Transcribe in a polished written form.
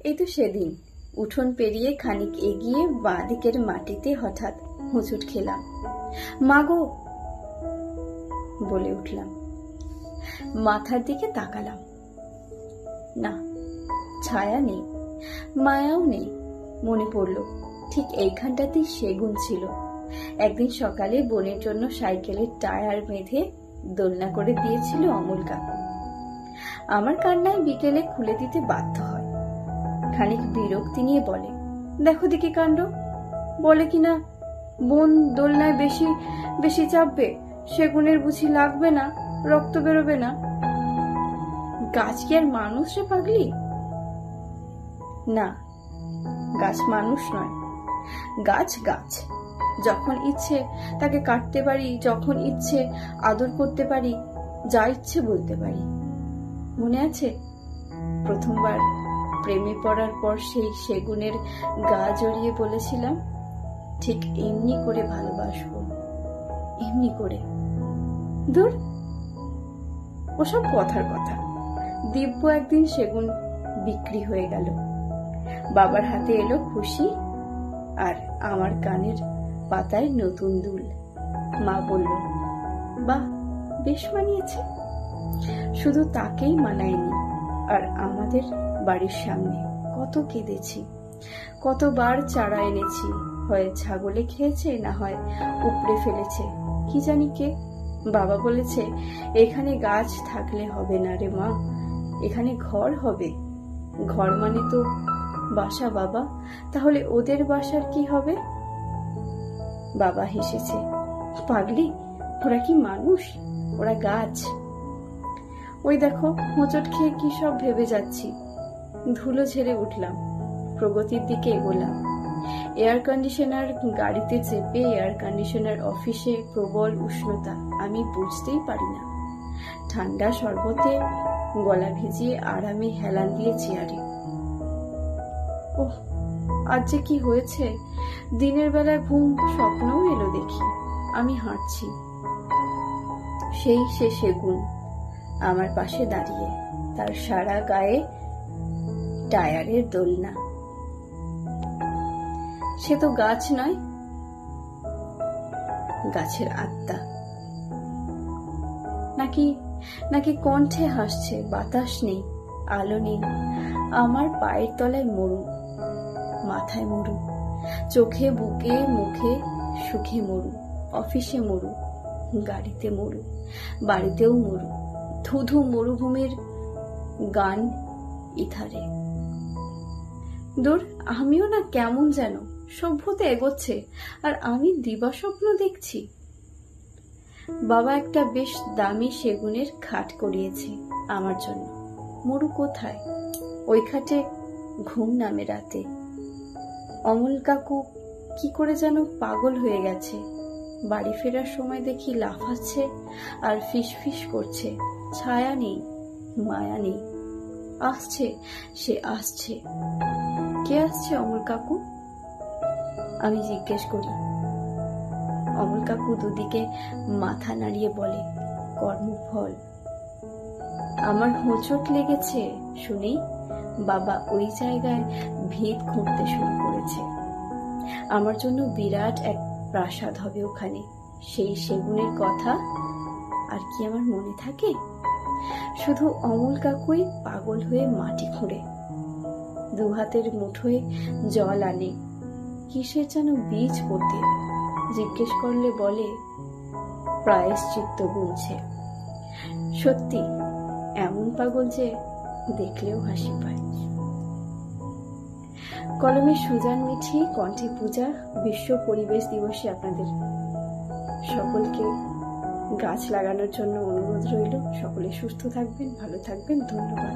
এই তো সেদিন উঠোন পেরিয়ে খানিক এগিয়ে বাঁ দিকের মাটিতে হঠাৎ হোঁচট খেলাম। মাগো বলে উঠলাম। মাথার দিকে তাকালাম, না, ছায়া নেই, মায়াও নেই। মনে পড়ল ঠিক এইখানটাতেই সেগুন ছিল। একদিন সকালে বোনের জন্য সাইকেলের টায়ার বেঁধে দোলনা করে দিয়েছিল অমল কাকু। আমার কান্নায় বিকেলে খুলে দিতে বাধ্য হয়। খানিক বিরক্তি নিয়ে বলে, দেখো দেখি কাণ্ড। বলে কিনা বোন দোলনায় বেশি বেশি চাপবে, সেগুনের বুঝি লাগবে না, রক্ত বেরোবে না। গাছ কি আর মানুষ রে পাগলি? না, গাছ মানুষ নয়, গাছ গাছ। যখন ইচ্ছে তাকে কাটতে পারি, যখন ইচ্ছে আদর করতে পারি, যা ইচ্ছে বলতে পারি। মনে আছে প্রথমবার প্রেমে পড়ার পর সেই সেগুনের গা জড়িয়ে বলেছিলাম, ঠিক এমনি করে ভালোবাসবো, এমনি করে। দূর, ওসব কথার কথা। দিব্য একদিন সেগুন বিক্রি হয়ে গেল। বাবার হাতে এলো খুশি, আর আমার কানের পাতায় নতুন দুল। মা বলল, বাহ, বেশ মানিয়েছে। শুধু তাকেই মানায়নি, আর আমাদের বাড়ির সামনে কত কেঁদেছি, কতবার চারা এনেছি। হয় ছাগলে খেয়েছে, না হয় উপড়ে ফেলেছে, কি জানি কে। বাবা বলেছে, এখানে গাছ থাকলে হবে না রে মা, এখানে ঘর হবে। ঘর মানে তো বাসা বাবা, তাহলে ওদের বাসার কি হবে? বাবা হেসেছে, পাগলি, ওরা কি মানুষ, ওরা গাছ। ওই দেখো হোঁচট খেয়ে কি সব ভেবে যাচ্ছি। ধুলো ঝেড়ে উঠলাম, প্রগতির দিকে এগোলাম। এয়ার কন্ডিশনার গাড়িতে চেপে এয়ার কন্ডিশনার অফিসে প্রবল উষ্ণতা, আমি বুঝতেই পারি না। ঠান্ডা শরবতে গলা ভিজিয়ে আরামে হেলান দিয়ে চেয়ারে। ওহ, আজ যে কি হয়েছে! দিনের বেলায় ঘুম স্বপ্নও এলো দেখি আমি হাঁটছি। সেই সে সেগুন আমার পাশে দাঁড়িয়ে, তার সারা গায়ে টায়ারের দোলনা। সে তো গাছ নয়, গাছের আত্মা। নাকি নাকি কণ্ঠে হাসছে, বাতাস নেই, আলো নেই। আমার পায়ের তলায় মরু, মাথায় মরু, চোখে বুকে মুখে সুখে মরু, অফিসে মরু, গাড়িতে মরু, বাড়িতেও মরু। ধুধু মরুভূমির গান ইথারে। দূর, আমিও না কেমন যেন সভ্যতা এগোচ্ছে, আর আমি দিবাস্বপ্ন দেখছি। বাবা একটা বেশ দামি সেগুনের খাট করিয়েছে আমার জন্য। মরু কোথায়? ওই খাটে ঘুম নামে রাতে। অমল কাকু কি করে যেন পাগল হয়ে গেছে। বাড়ি ফেরার সময় দেখি লাফাচ্ছে আর ফিসফিস করছে। ছায়া নেই, মায়া নেই। আসছে, সে আসছে। কে আসছে অমল কাকু? আমি জিজ্ঞেস করি। অমল কাকু দুদিকে মাথা নাড়িয়ে বলে, কর্মফল। আমার হোঁচট লেগেছে শুনেই বাবা ওই জায়গায় ভিত খুঁড়তে শুরু করেছে। আমার জন্য বিরাট এক প্রাসাদ হবে ওখানে। সেই সেগুনের কথা আর কি আমার মনে থাকে? শুধু অমল কাকুই পাগল হয়ে মাটি খুঁড়ে, দু হাতের মুঠোয় জল আনে, কিসের যেন বীজ পোতে। জিজ্ঞেস করলে বলে প্রায়শ্চিত্ত গুনছে। সত্যি এমন পাগল যে দেখলেও হাসি পায়। কলমে সুজান মিঠি, কণ্ঠে পূজা। বিশ্ব পরিবেশ দিবসে আপনাদের সকলকে গাছ লাগানোর জন্য অনুরোধ রইল। সকলে সুস্থ থাকবেন, ভালো থাকবেন। ধন্যবাদ।